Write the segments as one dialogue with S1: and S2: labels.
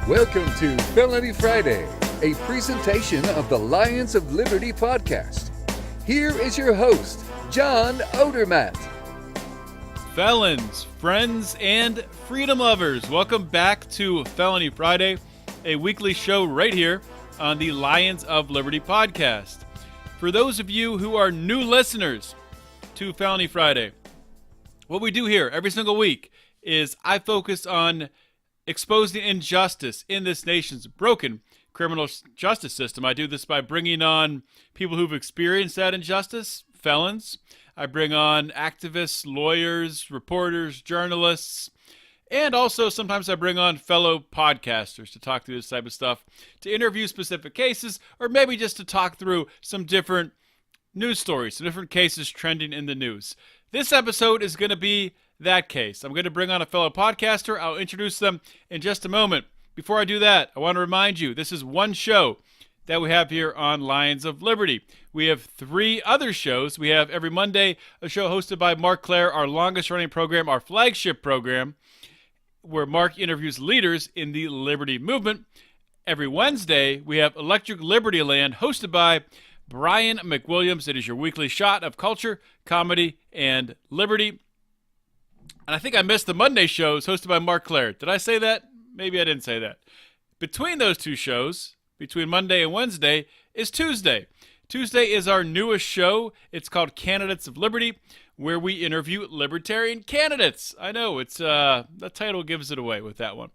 S1: Welcome to Felony Friday, a presentation of the Lions of Liberty podcast. Here is your host, John Odermatt.
S2: Felons, friends, and freedom lovers, welcome back to Felony Friday, a weekly show right here on the Lions of Liberty podcast. For those of you who are new listeners to Felony Friday, what we do here every single week is I focus on exposing injustice in this nation's broken criminal justice system. I do this by bringing on people who've experienced that injustice, felons. I bring on activists, lawyers, reporters, journalists, and also sometimes I bring on fellow podcasters to talk through this type of stuff, to interview specific cases, or maybe just to talk through some different news stories, some different cases trending in the news. This episode is going to be that case. I'm going to bring on a fellow podcaster. I'll introduce them in just a moment. Before I do that, I want to remind you, this is one show that we have here on Lions of Liberty. We have three other shows. We have every Monday a show hosted by Mark Clare, our longest running program, our flagship program, where Mark interviews leaders in the Liberty movement. Every Wednesday, we have Electric Liberty Land, hosted by Brian McWilliams. It is your weekly shot of culture, comedy, and liberty. And I think I missed the Monday shows hosted by Mark Clare. Did I say that? Maybe I didn't say that. Between those two shows, between Monday and Wednesday, is Tuesday. Tuesday is our newest show. It's called Candidates of Liberty, where we interview libertarian candidates. I know, it's the title gives it away with that one.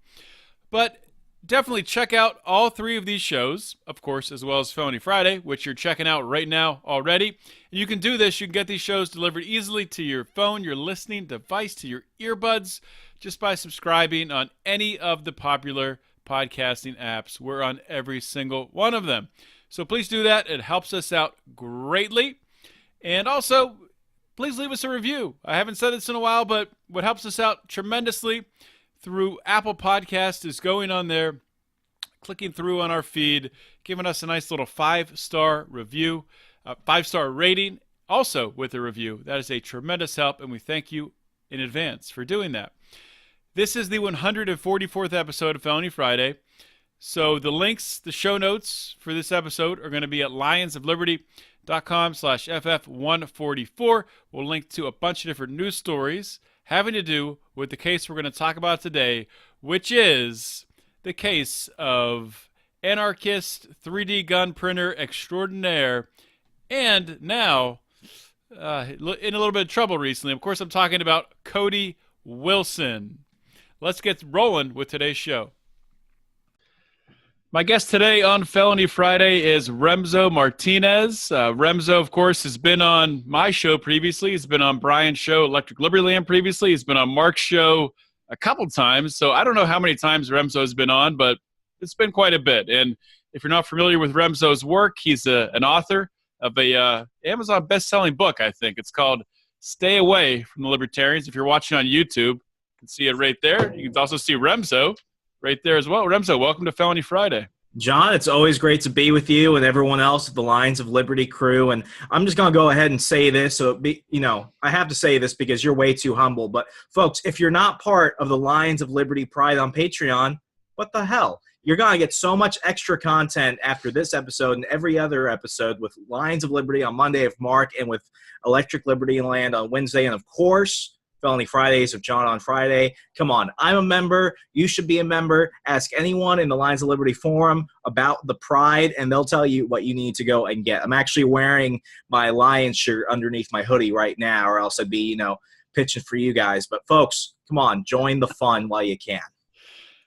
S2: But definitely check out all three of these shows, of course, as well as Felony Friday, which you're checking out right now already. And you can do this. You can get these shows delivered easily to your phone, your listening device, to your earbuds, just by subscribing on any of the popular podcasting apps. We're on every single one of them. So please do that. It helps us out greatly. And also, please leave us a review. I haven't said this in a while, but what helps us out tremendously through Apple Podcasts is going on there, clicking through on our feed, giving us a nice little 5-star review, 5-star rating, also with a review. That is a tremendous help, and we thank you in advance for doing that. This is the 144th episode of Felony Friday. So the links, the show notes for this episode are going to be at lionsofliberty.com/FF144. We'll link to a bunch of different news stories having to do with the case we're going to talk about today, which is the case of anarchist 3D gun printer extraordinaire, and now in a little bit of trouble recently. Of course, I'm talking about Cody Wilson. Let's get rolling with today's show. My guest today on Felony Friday is Remso Martinez. Remso, of course, has been on my show previously. He's been on Brian's show, Electric Liberty Land, previously. He's been on Mark's show a couple times. So I don't know how many times Remso has been on, but it's been quite a bit. And if you're not familiar with Remso's work, he's an author of a Amazon best-selling book, I think. It's called Stay Away from the Libertarians. If you're watching on YouTube, you can see it right there. You can also see Remso right there as well. Remso, welcome to Felony Friday.
S3: John, it's always great to be with you and everyone else at the Lions of Liberty crew. And I'm just going to go ahead and say this. So, I have to say this because you're way too humble. But, folks, if you're not part of the Lions of Liberty Pride on Patreon, what the hell? You're going to get so much extra content after this episode and every other episode with Lions of Liberty on Monday of Mark and with Electric Liberty Land on Wednesday. And, of course, Felony Fridays of John on Friday. Come on, I'm a member. You should be a member. Ask anyone in the Lions of Liberty forum about the Pride, and they'll tell you what you need to go and get. I'm actually wearing my Lions shirt underneath my hoodie right now, or else I'd be, pitching for you guys. But, folks, come on, join the fun while you can.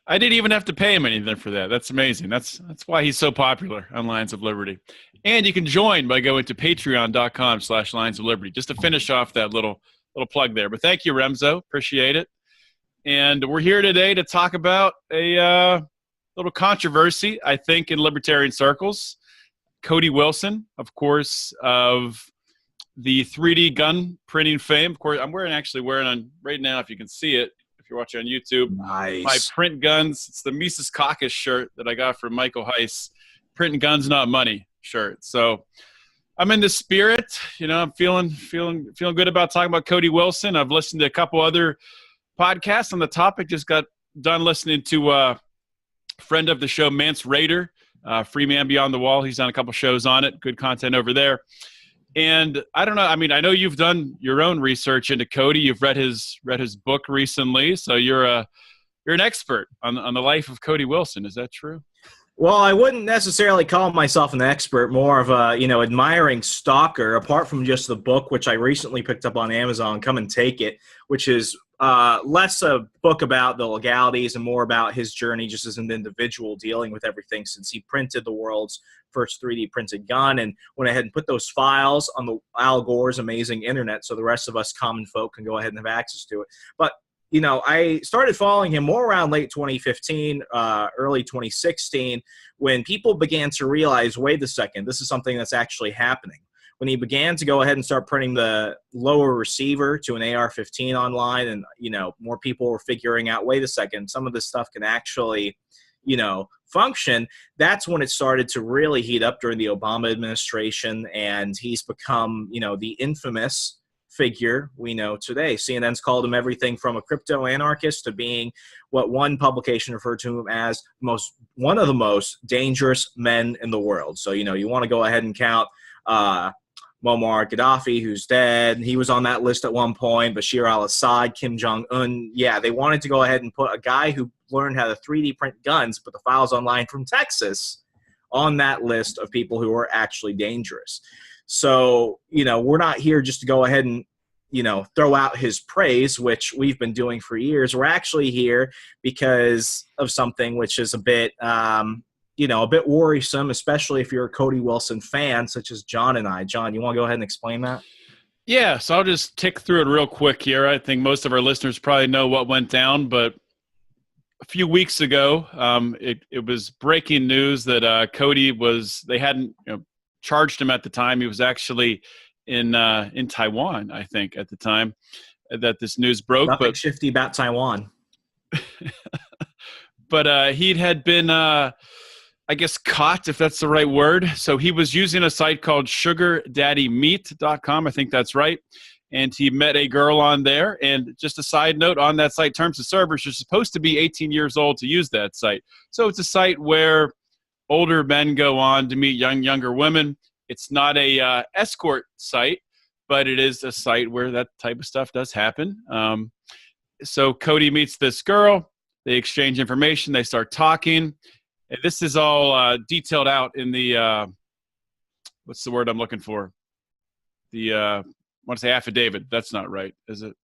S2: I didn't even have to pay him anything for that. That's amazing. That's why he's so popular on Lions of Liberty. And you can join by going to patreon.com/Lions of Liberty, just to finish off that little plug there. But thank you, Remso. Appreciate it. And we're here today to talk about a little controversy, I think, in libertarian circles. Cody Wilson, of course, of the 3D gun printing fame. Of course, I'm wearing on right now, if you can see it, if you're watching on YouTube.
S3: Nice.
S2: My print guns. It's the Mises Caucus shirt that I got from Michael Heiss. Printing guns, not money shirt. So I'm in the spirit, I'm feeling good about talking about Cody Wilson. I've listened to a couple other podcasts on the topic. Just got done listening to friend of the show, Mance Raider, Free Man Beyond the Wall. He's done a couple shows on it. Good content over there. And I don't know. I mean, I know you've done your own research into Cody. You've read his book recently, so you're an expert on the life of Cody Wilson. Is that true?
S3: Well, I wouldn't necessarily call myself an expert, more of a, admiring stalker, apart from just the book, which I recently picked up on Amazon, Come and Take It, which is less a book about the legalities and more about his journey just as an individual dealing with everything since he printed the world's first 3D printed gun and went ahead and put those files on the Al Gore's amazing internet so the rest of us common folk can go ahead and have access to it. But I started following him more around late 2015, early 2016, when people began to realize, wait a second, this is something that's actually happening. When he began to go ahead and start printing the lower receiver to an AR-15 online and, more people were figuring out, wait a second, some of this stuff can actually, function, that's when it started to really heat up during the Obama administration, and he's become, the infamous figure we know today. CNN's called him everything from a crypto anarchist to being what one publication referred to him as one of the most dangerous men in the world. So, you want to go ahead and count Muammar Gaddafi, who's dead. He was on that list at one point. Bashir al-Assad, Kim Jong-un. Yeah, they wanted to go ahead and put a guy who learned how to 3D print guns, put the files online from Texas on that list of people who are actually dangerous. So, we're not here just to go ahead and, throw out his praise, which we've been doing for years. We're actually here because of something which is a bit, a bit worrisome, especially if you're a Cody Wilson fan, such as John and I. John, you want to go ahead and explain that?
S2: Yeah, so I'll just tick through it real quick here. I think most of our listeners probably know what went down, but a few weeks ago, it was breaking news that Cody they hadn't charged him at the time. He was actually in Taiwan, I think, at the time that this news broke.
S3: Nothing shifty about Taiwan.
S2: But he had been, I guess, caught, if that's the right word. So he was using a site called SugarDaddyMeat.com. I think that's right. And he met a girl on there. And just a side note, on that site, terms of service, you're supposed to be 18 years old to use that site. So it's a site where older men go on to meet younger women. It's not a escort site, but it is a site where that type of stuff does happen. So Cody meets this girl. They exchange information. They start talking. And this is all detailed out in the what's the word I'm looking for? I want to say affidavit. That's not right, is it?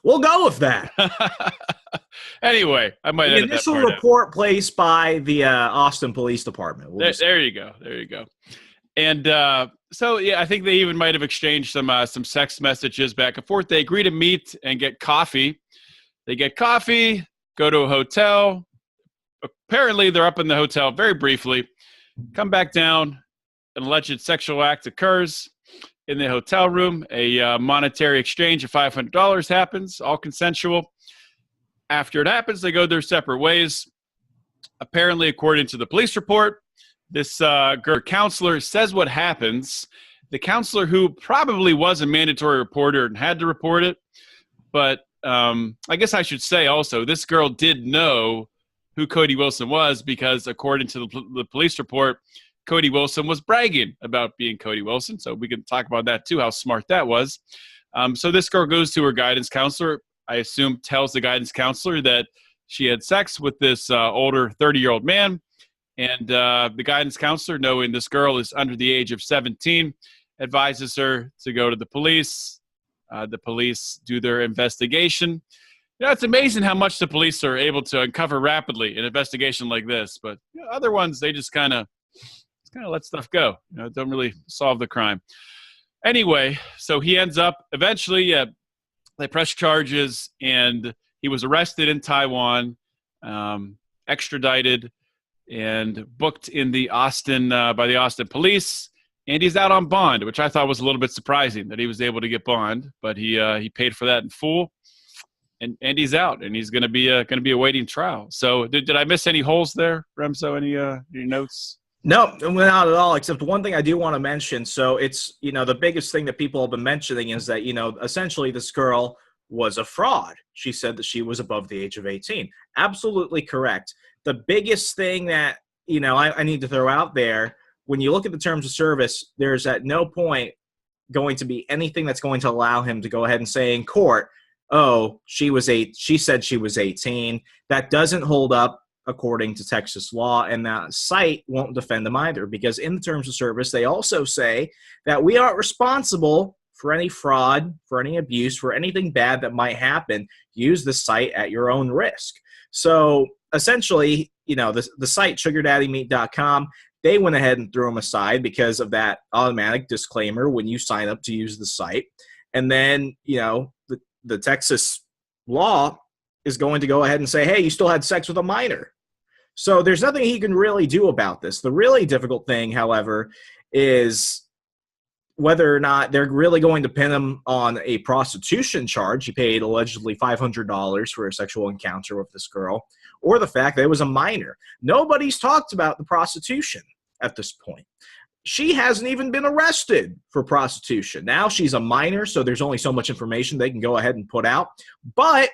S3: We'll go with that.
S2: Anyway, I might edit that part out.
S3: Initial report placed by the Austin Police Department.
S2: There you go. There you go. And so, yeah, I think they even might have exchanged some sex messages back and forth. They agree to meet and get coffee. They get coffee, go to a hotel. Apparently, they're up in the hotel very briefly. Come back down. An alleged sexual act occurs in the hotel room. A monetary exchange of $500 happens, all consensual. After it happens, they go their separate ways. Apparently, according to the police report, this girl counselor says what happens. The counselor, who probably was a mandatory reporter and had to report it, but I guess I should say also, this girl did know who Cody Wilson was because, according to the police report, Cody Wilson was bragging about being Cody Wilson. So we can talk about that too, how smart that was. So this girl goes to her guidance counselor, I assume tells the guidance counselor that she had sex with this older 30-year-old man. And the guidance counselor, knowing this girl is under the age of 17, advises her to go to the police. The police do their investigation. It's amazing how much the police are able to uncover rapidly in an investigation like this. But other ones, they just kind of let stuff go. Don't really solve the crime. Anyway, so he ends up eventually, they press charges, and he was arrested in Taiwan, extradited, and booked in the Austin by the Austin police. And he's out on bond, which I thought was a little bit surprising that he was able to get bond, but he paid for that in full. And he's out, and he's going to be awaiting trial. So did I miss any holes there, Remso? Any notes?
S3: No, not at all, except one thing I do want to mention. So it's, the biggest thing that people have been mentioning is that, essentially this girl was a fraud. She said that she was above the age of 18. Absolutely correct. The biggest thing that, I need to throw out there, when you look at the terms of service, there's at no point going to be anything that's going to allow him to go ahead and say in court, oh, she said she was 18. That doesn't hold up according to Texas law, and that site won't defend them either, because in the terms of service, they also say that we aren't responsible for any fraud, for any abuse, for anything bad that might happen. Use the site at your own risk. So essentially, the site sugardaddymeat.com, they went ahead and threw him aside because of that automatic disclaimer when you sign up to use the site. And then, the Texas law is going to go ahead and say, hey, you still had sex with a minor. So there's nothing he can really do about this. The really difficult thing, however, is whether or not they're really going to pin him on a prostitution charge. He paid allegedly $500 for a sexual encounter with this girl, or the fact that it was a minor. Nobody's talked about the prostitution at this point. She hasn't even been arrested for prostitution. Now she's a minor, so there's only so much information they can go ahead and put out. But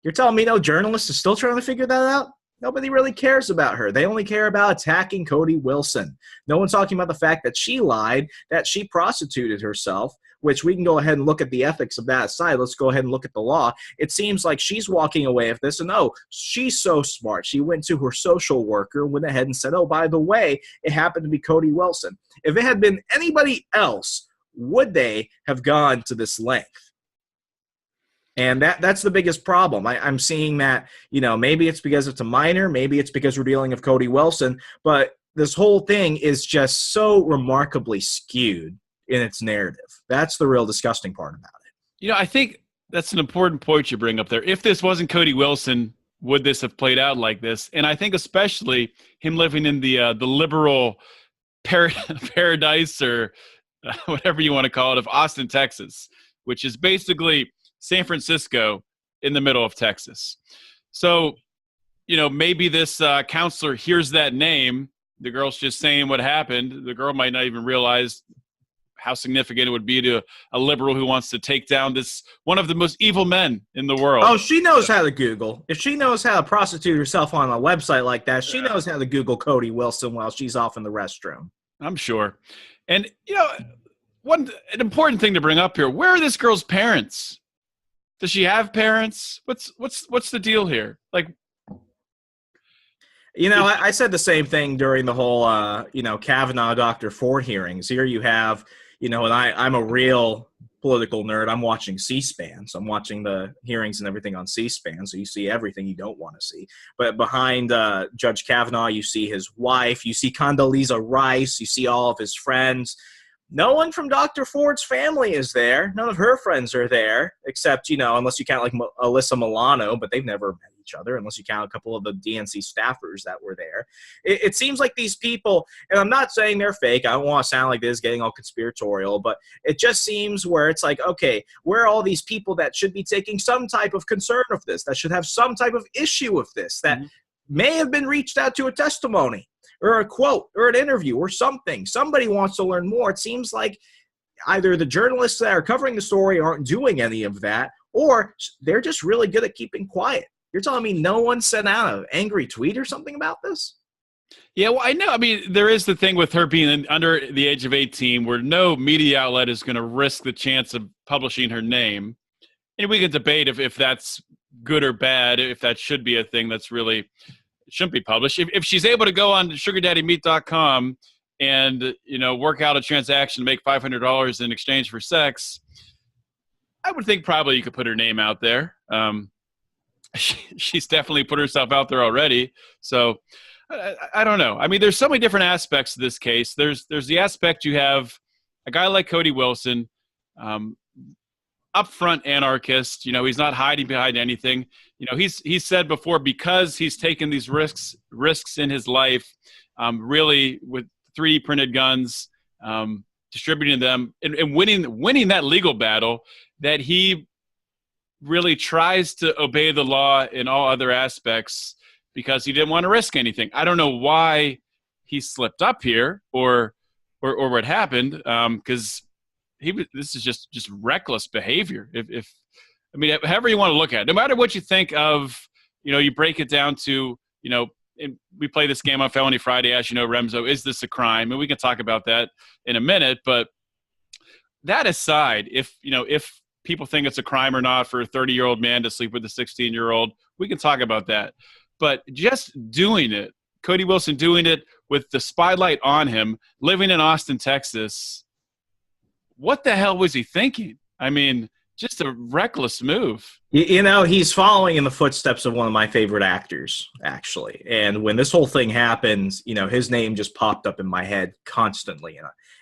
S3: you're telling me no journalist is still trying to figure that out? Nobody really cares about her. They only care about attacking Cody Wilson. No one's talking about the fact that she lied, that she prostituted herself, which we can go ahead and look at the ethics of that aside. Let's go ahead and look at the law. It seems like she's walking away with this, and she's so smart. She went to her social worker and went ahead and said, oh, by the way, it happened to be Cody Wilson. If it had been anybody else, would they have gone to this length? And that's the biggest problem. I'm seeing that, maybe it's because it's a minor, maybe it's because we're dealing with Cody Wilson, but this whole thing is just so remarkably skewed in its narrative. That's the real disgusting part about it.
S2: I think that's an important point you bring up there. If this wasn't Cody Wilson, would this have played out like this? And I think especially him living in the liberal paradise, or whatever you want to call it, of Austin, Texas, which is basically San Francisco in the middle of Texas. So, maybe this counselor hears that name. The girl's just saying what happened. The girl might not even realize how significant it would be to a liberal who wants to take down one of the most evil men in the world.
S3: Oh, she knows how to Google. If she knows how to prostitute herself on a website like that, she knows how to Google Cody Wilson while she's off in the restroom.
S2: I'm sure. And, an important thing to bring up here, where are this girl's parents? Does she have parents? What's the deal here? Like,
S3: I said the same thing during the whole, Kavanaugh Dr. Ford hearings. Here you have, and I'm a real political nerd. I'm watching C-SPAN, so I'm watching the hearings and everything on C-SPAN, so you see everything you don't want to see. But behind Judge Kavanaugh, you see his wife, you see Condoleezza Rice, you see all of his friends. No one from Dr. Ford's family is there. None of her friends are there, except, unless you count like Alyssa Milano, but they've never met each other, unless you count a couple of the DNC staffers that were there. It seems like these people, and I'm not saying they're fake. I don't want to sound like this, getting all conspiratorial, but it just seems where it's like, okay, where are all these people that should be taking some type of concern of this, that should have some type of issue with this, that may have been reached out to a testimony, or a quote, or an interview, or something. Somebody wants to learn more. It seems like either the journalists that are covering the story aren't doing any of that, or they're just really good at keeping quiet. You're telling me no one sent out an angry tweet or something about this?
S2: Yeah, well, I know. I mean, there is the thing with her being under the age of 18 where no media outlet is going to risk the chance of publishing her name. And we can debate if that's good or bad, if that should be a thing that's really shouldn't be published. If she's able to go on sugardaddymeat.com and, work out a transaction to make $500 in exchange for sex, I would think probably you could put her name out there. She's definitely put herself out there already. So I don't know. I mean, there's so many different aspects to this case. There's the aspect you have a guy like Cody Wilson, upfront anarchist. He's not hiding behind anything. He's said before, because he's taken these risks in his life, really with 3D printed guns, distributing them and winning that legal battle, that he really tries to obey the law in all other aspects because he didn't want to risk anything. I don't know why he slipped up here or what happened, because this is just reckless behavior. If I mean, however you want to look at it, no matter what you think of, you break it down to, and we play this game on Felony Friday, as you know, Remso, is this a crime? And we can talk about that in a minute. But that aside, if people think it's a crime or not for a 30-year-old man to sleep with a 16-year-old, we can talk about that. But just doing it, Cody Wilson doing it with the spotlight on him, living in Austin, Texas, what the hell was he thinking? I mean, just a reckless move.
S3: He's following in the footsteps of one of my favorite actors, actually. And when this whole thing happened, his name just popped up in my head constantly.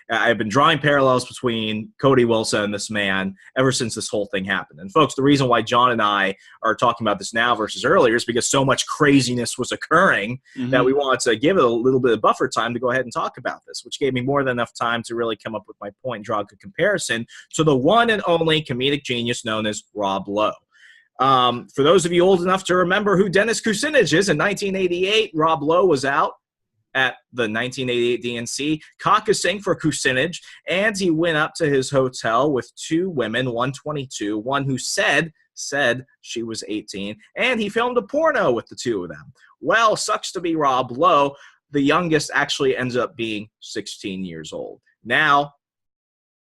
S3: I've been drawing parallels between Cody Wilson and this man ever since this whole thing happened. And folks, the reason why John and I are talking about this now versus earlier is because so much craziness was occurring that we wanted to give it a little bit of buffer time to go ahead and talk about this, which gave me more than enough time to really come up with my point and draw a good comparison to the one and only comedic genius known as Rob Lowe. For those of you old enough to remember who Dennis Kucinich is, in 1988, Rob Lowe was out at the 1988 DNC, caucusing for Kucinich, and he went up to his hotel with two women, one 22, one who said she was 18, and he filmed a porno with the two of them. Well, sucks to be Rob Lowe. The youngest actually ends up being 16 years old. Now,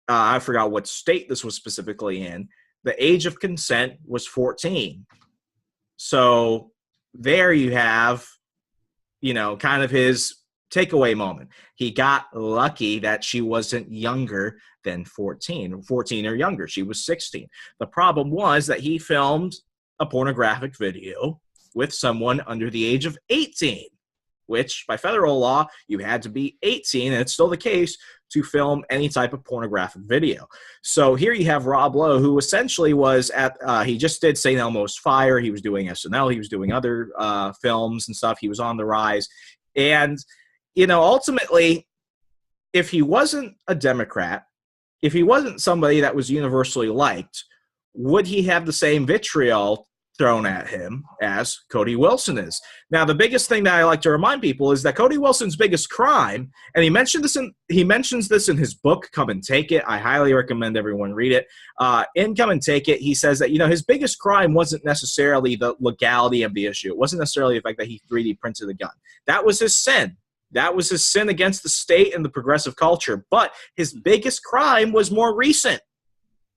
S3: I forgot what state this was specifically in. The age of consent was 14. So there you have, kind of his takeaway moment. He got lucky that she wasn't younger than 14 or younger. She was 16. The problem was that he filmed a pornographic video with someone under the age of 18, which by federal law, you had to be 18, and it's still the case, to film any type of pornographic video. So here you have Rob Lowe, who essentially was he just did St. Elmo's Fire. He was doing SNL. He was doing other films and stuff. He was on the rise. And, ultimately, if he wasn't a Democrat, if he wasn't somebody that was universally liked, would he have the same vitriol thrown at him as Cody Wilson is? Now, the biggest thing that I like to remind people is that Cody Wilson's biggest crime, and he mentions this in his book, Come and Take It. I highly recommend everyone read it. In Come and Take It, he says that, his biggest crime wasn't necessarily the legality of the issue. It wasn't necessarily the fact that he 3D printed a gun. That was his sin. That was his sin against the state and the progressive culture. But his biggest crime was more recent,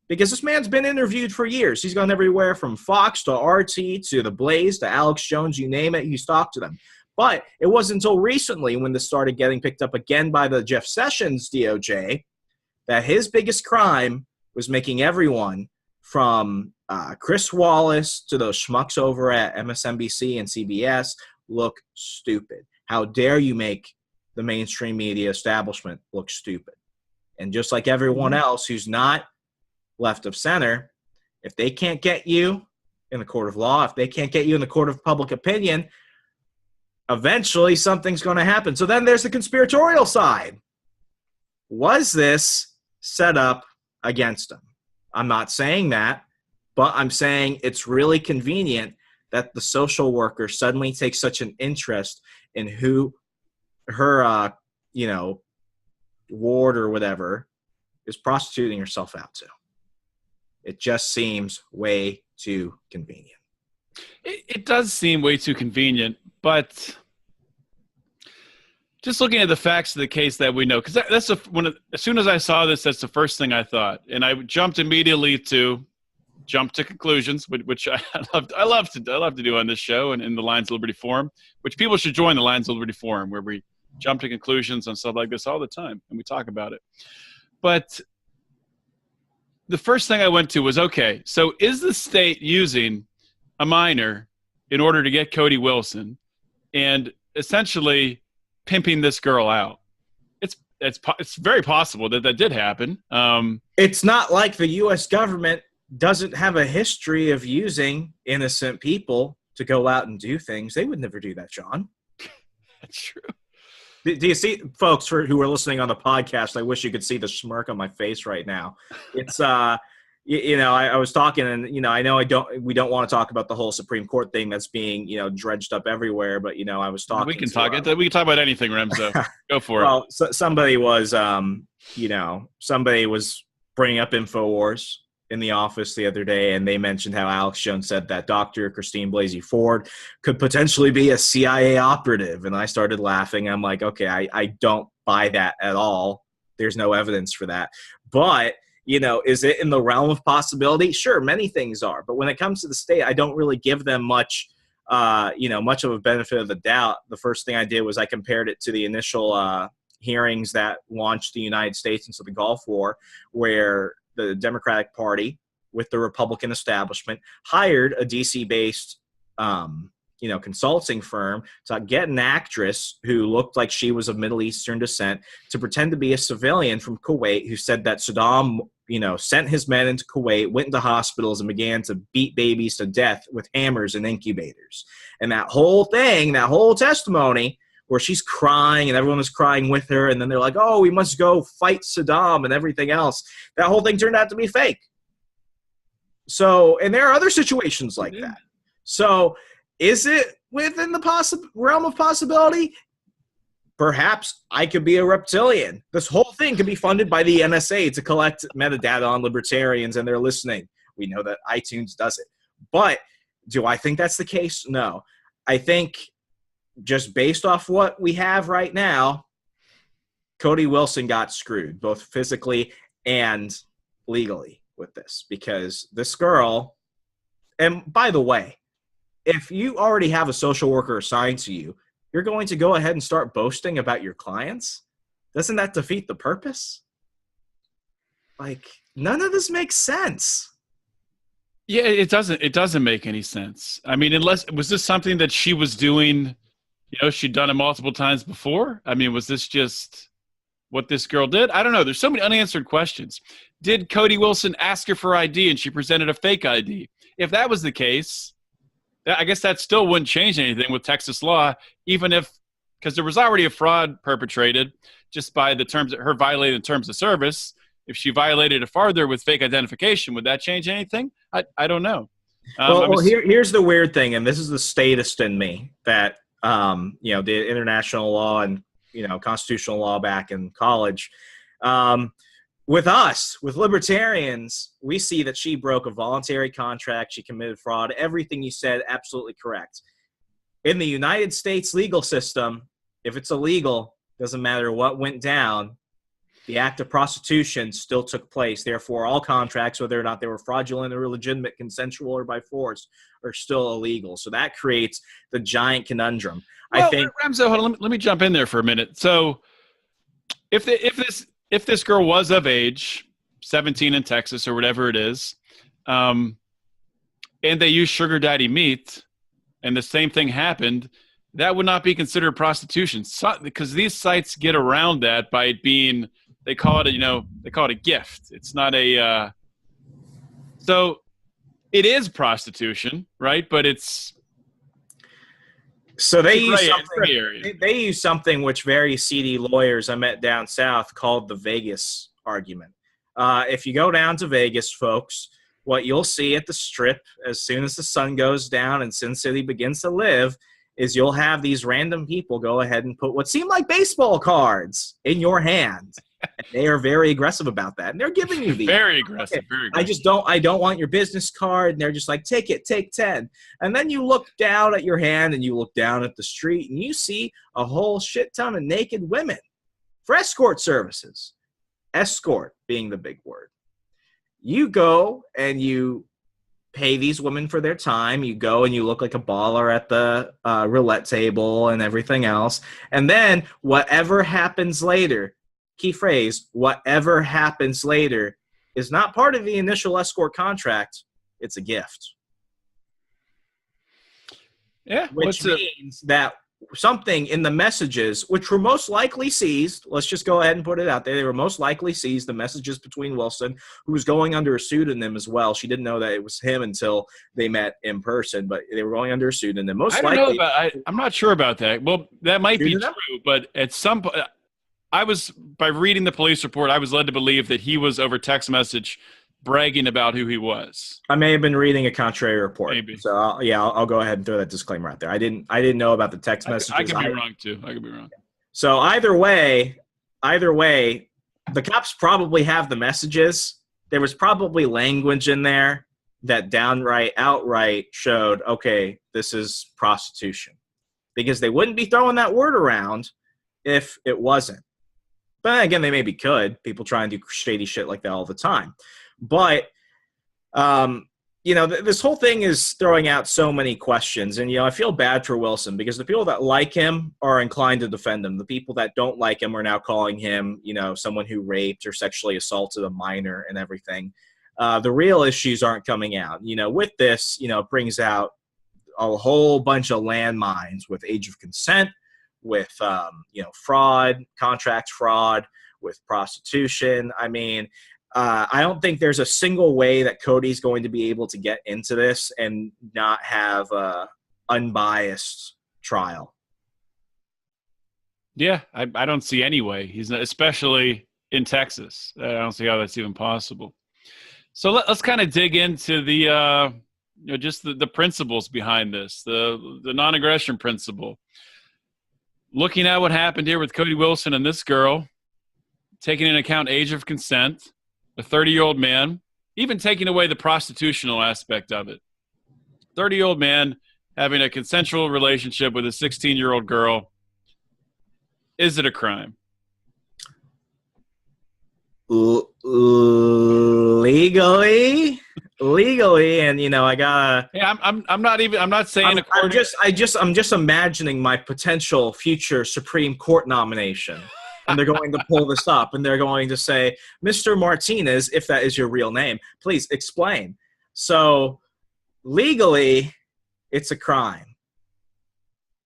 S3: because this man's been interviewed for years. He's gone everywhere from Fox to RT to The Blaze to Alex Jones, you name it, he's talked to them. But it wasn't until recently, when this started getting picked up again by the Jeff Sessions DOJ, that his biggest crime was making everyone from Chris Wallace to those schmucks over at MSNBC and CBS look stupid. How dare you make the mainstream media establishment look stupid? And just like everyone else who's not left of center, if they can't get you in the court of law, if they can't get you in the court of public opinion, eventually something's going to happen. So then there's the conspiratorial side. Was this set up against him? I'm not saying that, but I'm saying it's really convenient that the social worker suddenly takes such an interest in who her, ward or whatever is prostituting herself out to. It just seems way too convenient.
S2: It does seem way too convenient, but just looking at the facts of the case that we know, because as soon as I saw this, that's the first thing I thought, and I jumped immediately to conclusions, which I love to do on this show and in the Lions of Liberty Forum, which people should join the Lions of Liberty Forum, where we jump to conclusions on stuff like this all the time, and we talk about it. But the first thing I went to was, okay, so is the state using a minor in order to get Cody Wilson and essentially pimping this girl out? It's very possible that did happen.
S3: It's not like the U.S. government doesn't have a history of using innocent people to go out and do things. They would never do that, John.
S2: That's true.
S3: Do you see, folks who are listening on the podcast, I wish you could see the smirk on my face right now. It's, I was talking, and, I know we don't want to talk about the whole Supreme Court thing that's being, dredged up everywhere, but, I was talking.
S2: We can talk about anything, Remso. Go for it.
S3: Well, somebody was, somebody was bringing up InfoWars, in the office the other day, and they mentioned how Alex Jones said that Dr. Christine Blasey Ford could potentially be a CIA operative. And I started laughing. I'm like, okay, I don't buy that at all. There's no evidence for that. But, is it in the realm of possibility? Sure, many things are. But when it comes to the state, I don't really give them much much of a benefit of the doubt. The first thing I did was I compared it to the initial hearings that launched the United States into the Gulf War, where the Democratic Party with the Republican establishment hired a DC-based, consulting firm to get an actress who looked like she was of Middle Eastern descent to pretend to be a civilian from Kuwait who said that Saddam, sent his men into Kuwait, went into hospitals, and began to beat babies to death with hammers and incubators. And that whole testimony where she's crying and everyone is crying with her, and then they're like, oh, we must go fight Saddam and everything else. That whole thing turned out to be fake. So, and there are other situations like that. So, is it within the realm of possibility? Perhaps I could be a reptilian. This whole thing could be funded by the NSA to collect metadata on libertarians and they're listening. We know that iTunes does it. But do I think that's the case? No. I think just based off what we have right now, Cody Wilson got screwed, both physically and legally with this. Because this girl, and by the way, if you already have a social worker assigned to you, you're going to go ahead and start boasting about your clients? Doesn't that defeat the purpose? Like, none of this makes sense.
S2: Yeah, it doesn't. It doesn't make any sense. I mean, was this something that she was doing? She'd done it multiple times before. I mean, was this just what this girl did? I don't know. There's so many unanswered questions. Did Cody Wilson ask her for ID and she presented a fake ID? If that was the case, I guess that still wouldn't change anything with Texas law, even if, because there was already a fraud perpetrated just by the terms, her violating the terms of service. If she violated it farther with fake identification, would that change anything? I don't know.
S3: Here's the weird thing, and this is the statist in me that, the international law and, constitutional law back in college. With us, with libertarians, we see that she broke a voluntary contract. She committed fraud. Everything you said, absolutely correct. In the United States legal system, if it's illegal, doesn't matter what went down, the act of prostitution still took place. Therefore, all contracts, whether or not they were fraudulent or illegitimate, consensual or by force, are still illegal. So that creates the giant conundrum.
S2: Well, I think, Remso, hold on, let me jump in there for a minute. So if this girl was of age, 17 in Texas or whatever it is, and they use sugar daddy meat, and the same thing happened, that would not be considered prostitution. Because these sites get around that by it being, they call it a gift. It's not a, so it is prostitution, right? But it's,
S3: so they use something which very seedy lawyers I met down south called the Vegas argument. If you go down to Vegas, folks, what you'll see at the Strip as soon as the sun goes down and Sin City begins to live is you'll have these random people go ahead and put what seem like baseball cards in your hand. And they are very aggressive about that. And they're giving you these.
S2: Very aggressive.
S3: Okay.
S2: Very aggressive.
S3: I don't want your business card. And they're just like, take 10. And then you look down at your hand and you look down at the street and you see a whole shit ton of naked women for escort services. Escort being the big word. You go and you pay these women for their time. You go and you look like a baller at the roulette table and everything else. And then whatever happens later, key phrase, whatever happens later, is not part of the initial escort contract. It's a gift.
S2: Yeah.
S3: Which means that something in the messages, which were most likely seized, let's just go ahead and put it out there, they were most likely seized, the messages between Wilson, who was going under a pseudonym as well. She didn't know that it was him until they met in person, but they were going under a pseudonym.
S2: I'm not sure about that. Well, that might be true, but at some point, by reading the police report, I was led to believe that he was over text message bragging about who he was.
S3: I may have been reading a contrary report.
S2: Maybe.
S3: So I'll go ahead and throw that disclaimer out there. I didn't know about the text messages.
S2: I could be wrong too. I could be wrong.
S3: So either way, the cops probably have the messages, there was probably language in there that outright showed, okay, this is prostitution. Because they wouldn't be throwing that word around if it wasn't. But again, they maybe could. People try and do shady shit like that all the time. But, this whole thing is throwing out so many questions. And, I feel bad for Wilson because the people that like him are inclined to defend him. The people that don't like him are now calling him, someone who raped or sexually assaulted a minor and everything. The real issues aren't coming out. With this, it brings out a whole bunch of landmines with age of consent, with, fraud, contract fraud, with prostitution. I mean, I don't think there's a single way that Cody's going to be able to get into this and not have a unbiased trial.
S2: Yeah, I don't see any way. He's not, especially in Texas. I don't see how that's even possible. So let's kind of dig into the just the principles behind this, the non-aggression principle. Looking at what happened here with Cody Wilson and this girl, taking into account age of consent, a 30-year-old man, even taking away the prostitutional aspect of it. 30-year-old man having a consensual relationship with a 16-year-old girl. Is it a crime?
S3: Legally, and I gotta.
S2: Yeah, I'm not saying.
S3: I'm just imagining my potential future Supreme Court nomination, and they're going to pull this up, and they're going to say, "Mr. Martinez, if that is your real name, please explain." So, legally, it's a crime.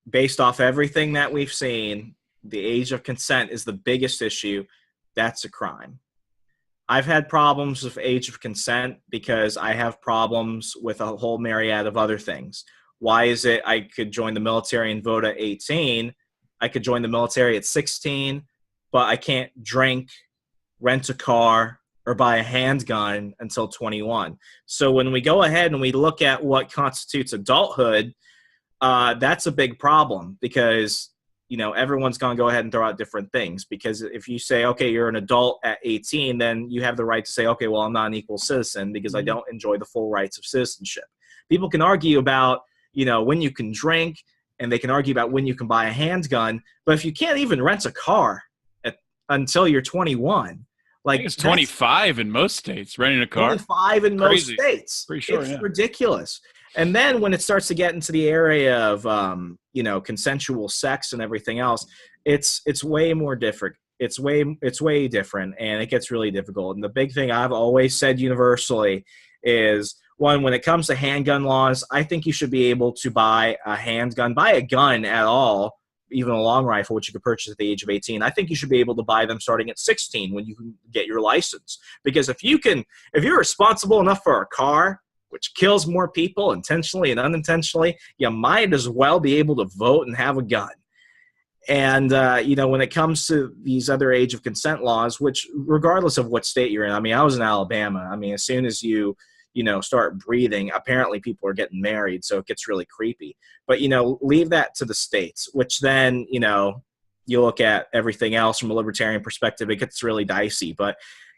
S3: Based off everything that we've seen, the age of consent is the biggest issue. That's a crime. I've had problems with age of consent because I have problems with a whole myriad of other things. Why is it I could join the military and vote at 18? I could join the military at 16, but I can't drink, rent a car, or buy a handgun until 21. So when we go ahead and we look at what constitutes adulthood, that's a big problem because everyone's going to go ahead and throw out different things. Because if you say, okay, you're an adult at 18, then you have the right to say, okay, well, I'm not an equal citizen because I don't enjoy the full rights of citizenship. People can argue about, when you can drink, and they can argue about when you can buy a handgun. But if you can't even rent a car until you're 21,
S2: I think it's 25 in most states, renting a car.
S3: 25 in most states.
S2: Pretty sure,
S3: it's ridiculous. And then when it starts to get into the area of, consensual sex and everything else, it's way more different. It's way different, and it gets really difficult. And the big thing I've always said universally is, one, when it comes to handgun laws, I think you should be able to buy a gun at all, even a long rifle, which you could purchase at the age of 18. I think you should be able to buy them starting at 16 when you can get your license. Because if you're responsible enough for a car, which kills more people intentionally and unintentionally, you might as well be able to vote and have a gun. And, when it comes to these other age of consent laws, which regardless of what state you're in, I was in Alabama. As soon as you start breathing, apparently people are getting married. So it gets really creepy. But, leave that to the states, which then, you look at everything else from a libertarian perspective, it gets really dicey. But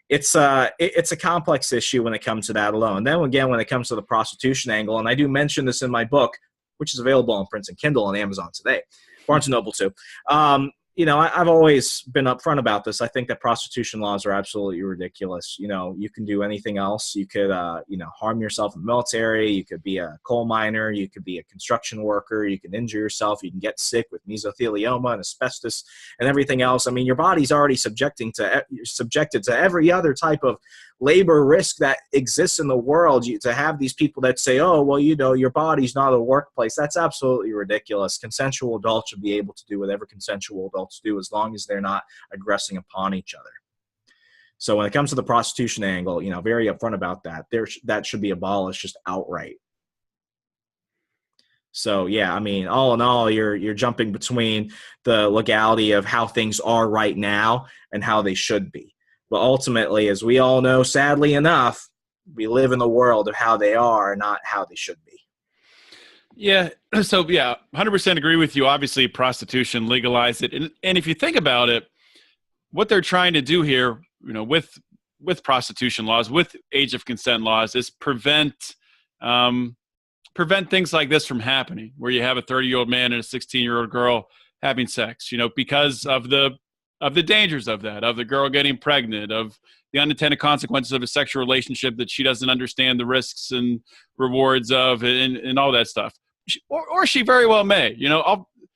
S3: it's a complex issue when it comes to that alone. Then again, when it comes to the prostitution angle, and I do mention this in my book, which is available on print and Kindle on Amazon today, Barnes & Noble too. I've always been upfront about this. I think that prostitution laws are absolutely ridiculous. You can do anything else. You could, harm yourself in the military. You could be a coal miner. You could be a construction worker. You can injure yourself. You can get sick with mesothelioma and asbestos and everything else. Your body's already subjected to every other type of labor risk that exists in the world. To have these people that say, oh, well, your body's not a workplace, that's absolutely ridiculous. Consensual adults should be able to do whatever consensual adults do as long as they're not aggressing upon each other. So when it comes to the prostitution angle, very upfront about that. That should be abolished just outright. So, yeah, all in all, you're jumping between the legality of how things are right now and how they should be. But ultimately, as we all know, sadly enough, we live in the world of how they are, not how they should be.
S2: Yeah. So, 100% agree with you. Obviously, prostitution, legalize it. And if you think about it, what they're trying to do here, with with prostitution laws, with age of consent laws, is prevent things like this from happening, where you have a 30-year-old man and a 16-year-old girl having sex, because of the dangers of that, of the girl getting pregnant, of the unintended consequences of a sexual relationship that she doesn't understand the risks and rewards of, and all that stuff. Or she very well may,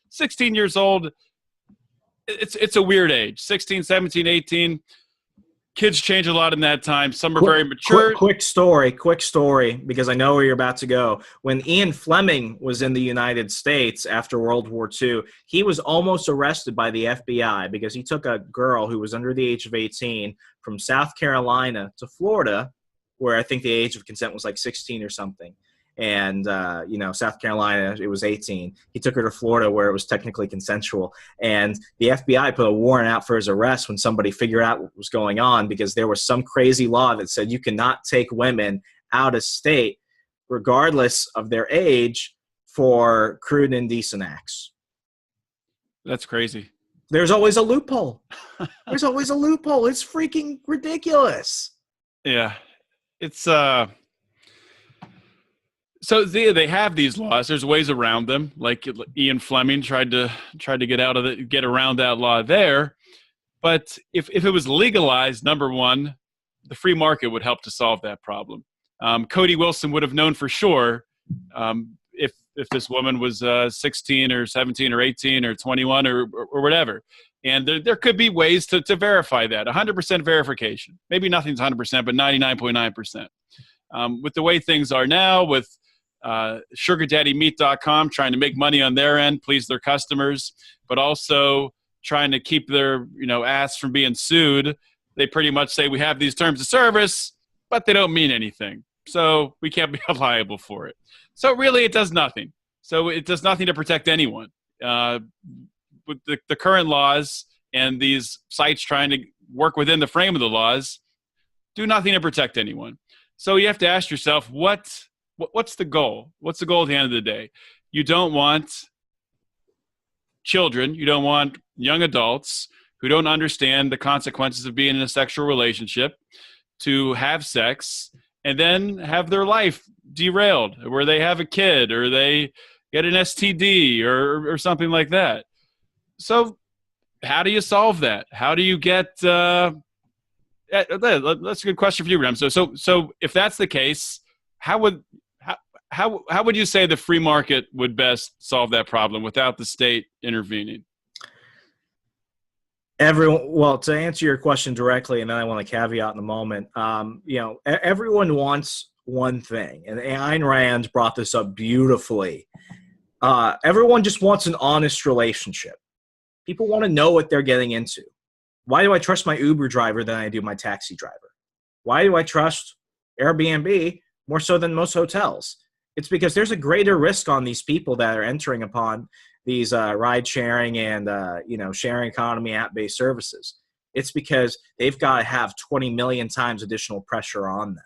S2: 16 years old, it's a weird age. 16, 17, 18. Kids change a lot in that time. Some are very mature.
S3: Quick story, because I know where you're about to go. When Ian Fleming was in the United States after World War II, he was almost arrested by the FBI because he took a girl who was under the age of 18 from South Carolina to Florida, where I think the age of consent was like 16 or something. And, South Carolina, it was 18. He took her to Florida where it was technically consensual. And the FBI put a warrant out for his arrest when somebody figured out what was going on, because there was some crazy law that said you cannot take women out of state, regardless of their age, for crude and indecent acts.
S2: That's crazy.
S3: There's always a loophole. It's freaking ridiculous.
S2: Yeah. It's, so they have these laws. There's ways around them. Like Ian Fleming tried to get around that law there. But if it was legalized, number one, the free market would help to solve that problem. Cody Wilson would have known for sure if this woman was 16 or 17 or 18 or 21 or whatever. And there could be ways to verify that. 100% verification. Maybe nothing's 100%, but 99.9%. With the way things are now, with SugarDaddyMeat.com trying to make money on their end, please their customers, but also trying to keep their ass from being sued. They pretty much say we have these terms of service, but they don't mean anything, so we can't be liable for it. So really, it does nothing. So it does nothing to protect anyone. With the current laws and these sites trying to work within the frame of the laws, do nothing to protect anyone. So you have to ask yourself, what's the goal? What's the goal at the end of the day? You don't want children, you don't want young adults who don't understand the consequences of being in a sexual relationship to have sex and then have their life derailed, where they have a kid or they get an STD or something like that. So how do you solve that? How do you get that's a good question for you, Remso. So if that's the case, how would you say the free market would best solve that problem without the state intervening?
S3: Well, to answer your question directly, and then I want to caveat in a moment, everyone wants one thing, and Ayn Rand brought this up beautifully. Everyone just wants an honest relationship. People want to know what they're getting into. Why do I trust my Uber driver than I do my taxi driver? Why do I trust Airbnb more so than most hotels? It's because there's a greater risk on these people that are entering upon these ride sharing and sharing economy app-based services. It's because they've got to have 20 million times additional pressure on them,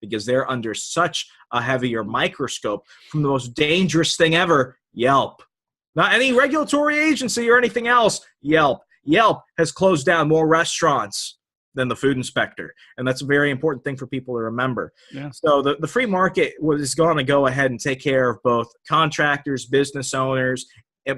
S3: because they're under such a heavier microscope from the most dangerous thing ever, Yelp. Not any regulatory agency or anything else, Yelp. Yelp has closed down more restaurants than the food inspector. And that's a very important thing for people to remember. Yeah. So the free market is going to go ahead and take care of both contractors, business owners,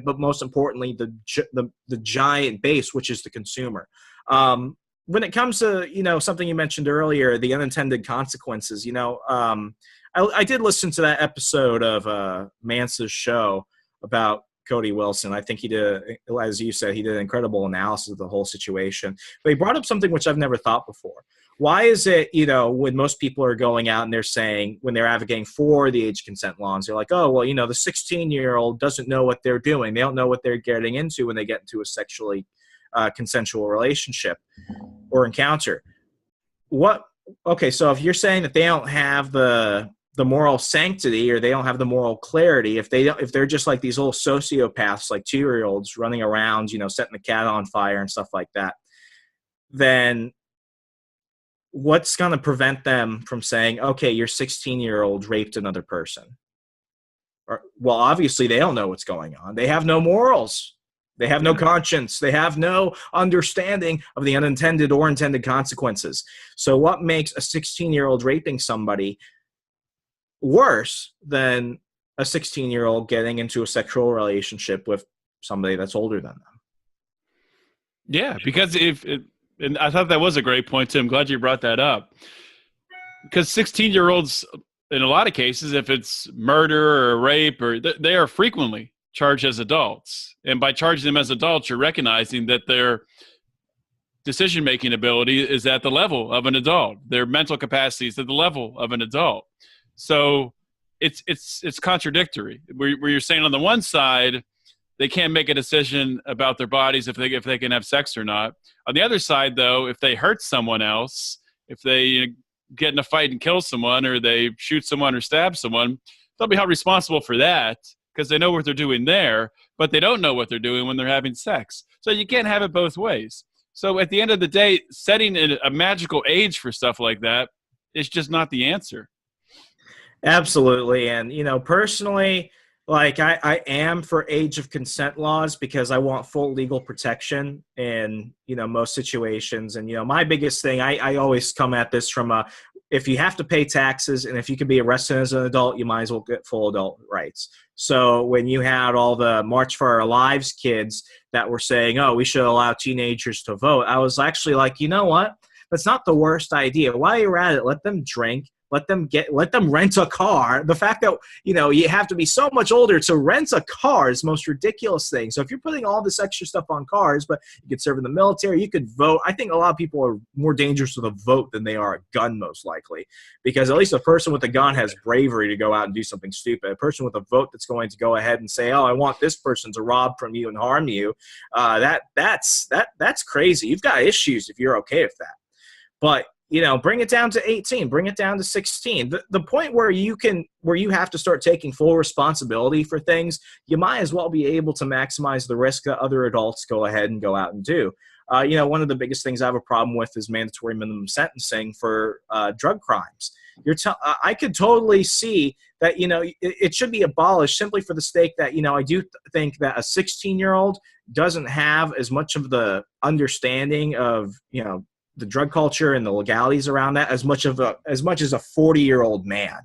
S3: but most importantly, the giant base, which is the consumer. When it comes to, something you mentioned earlier, the unintended consequences, I did listen to that episode of Mansa's show about Cody Wilson. I think he did, as you said, he did an incredible analysis of the whole situation. But he brought up something which I've never thought before. Why is it, when most people are going out and they're saying, when they're advocating for the age consent laws, they're like, oh, well, the 16-year-old doesn't know what they're doing. They don't know what they're getting into when they get into a sexually consensual relationship or encounter. Okay, so if you're saying that they don't have the moral sanctity, or they don't have the moral clarity, if they're just like these little sociopaths, like 2-year-olds running around, setting the cat on fire and stuff like that, then what's going to prevent them from saying, okay, your 16-year-old raped another person? Well, obviously they don't know what's going on. They have no morals. They have no conscience. They have no understanding of the unintended or intended consequences. So what makes a 16-year-old raping somebody worse than a 16-year-old getting into a sexual relationship with somebody that's older than them?
S2: Yeah, because and I thought that was a great point, too. I'm glad you brought that up. Because 16-year-olds, in a lot of cases, if it's murder or rape, or they are frequently charged as adults. And by charging them as adults, you're recognizing that their decision-making ability is at the level of an adult. Their mental capacity is at the level of an adult. So it's contradictory. Where you're saying on the one side, they can't make a decision about their bodies if they can have sex or not. On the other side, though, if they hurt someone else, if they get in a fight and kill someone, or they shoot someone or stab someone, they'll be held responsible for that because they know what they're doing there, but they don't know what they're doing when they're having sex. So you can't have it both ways. So at the end of the day, setting a magical age for stuff like that is just not the answer.
S3: Absolutely. And, personally, like I am for age of consent laws because I want full legal protection in, most situations. And, my biggest thing, I always come at this from if you have to pay taxes and if you can be arrested as an adult, you might as well get full adult rights. So when you had all the March for Our Lives kids that were saying, oh, we should allow teenagers to vote, I was actually like, you know what? That's not the worst idea. While you're at it, let them drink. Let them rent a car. The fact that, you have to be so much older to rent a car is the most ridiculous thing. So if you're putting all this extra stuff on cars, but you could serve in the military, you could vote. I think a lot of people are more dangerous with a vote than they are a gun, most likely, because at least a person with a gun has bravery to go out and do something stupid. A person with a vote that's going to go ahead and say, oh, I want this person to rob from you and harm you. That's crazy. You've got issues if you're okay with that. But bring it down to 18, bring it down to 16. The point where you have to start taking full responsibility for things, you might as well be able to maximize the risk that other adults go ahead and go out and do. One of the biggest things I have a problem with is mandatory minimum sentencing for drug crimes. I could totally see that, it should be abolished simply for the sake that, I do think that a 16-year-old doesn't have as much of the understanding of, the drug culture and the legalities around that as much as a 40-year-old man.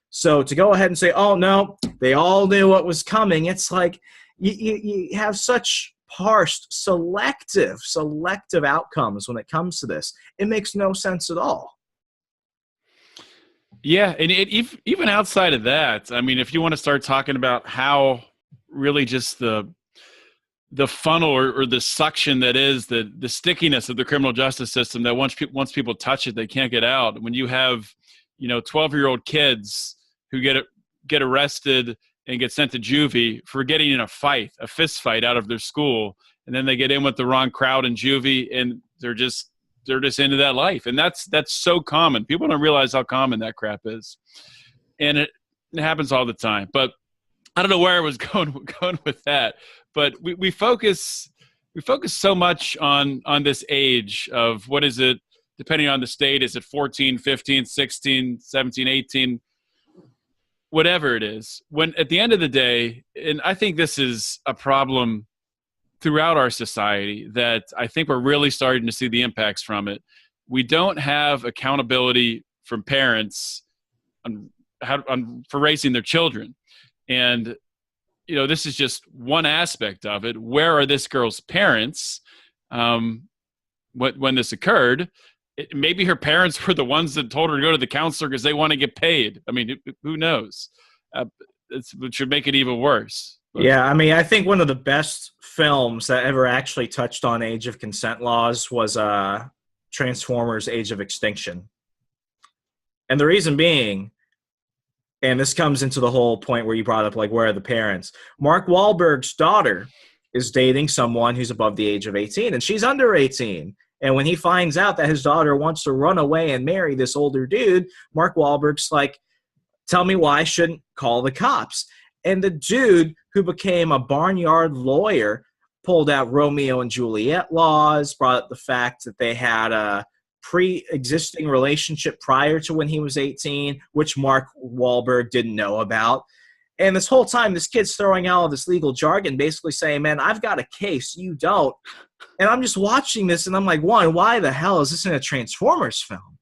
S3: So to go ahead and say, oh no, they all knew what was coming. It's like you have such parsed, selective outcomes when it comes to this. It makes no sense at all.
S2: Yeah. And even outside of that, I mean, if you want to start talking about how really just the funnel or the suction that is the stickiness of the criminal justice system, that once people touch it, they can't get out. When you have, 12-year-old kids who get arrested and get sent to juvie for getting in a fist fight out of their school, and then they get in with the wrong crowd in juvie, and they're just into that life. And that's so common. People don't realize how common that crap is. And it happens all the time. But I don't know where I was going with that. But we focus so much on this age of what is it, depending on the state, is it 14, 15, 16, 17, 18, whatever it is. When at the end of the day, and I think this is a problem throughout our society that I think we're really starting to see the impacts from it. We don't have accountability from parents for raising their children. And this is just one aspect of it. Where are this girl's parents when this occurred? Maybe her parents were the ones that told her to go to the counselor because they want to get paid. I mean, who knows? It should make it even worse. But.
S3: Yeah, I mean, I think one of the best films that ever actually touched on age of consent laws was Transformers: Age of Extinction. And the reason being, and this comes into the whole point where you brought up, like, where are the parents? Mark Wahlberg's daughter is dating someone who's above the age of 18, and she's under 18. And when he finds out that his daughter wants to run away and marry this older dude, Mark Wahlberg's like, tell me why I shouldn't call the cops. And the dude who became a barnyard lawyer pulled out Romeo and Juliet laws, brought up the fact that they had a pre-existing relationship prior to when he was 18, which Mark Wahlberg didn't know about. And this whole time, this kid's throwing out all this legal jargon, basically saying, man, I've got a case, you don't. And I'm just watching this, and I'm like, one, why the hell is this in a Transformers film?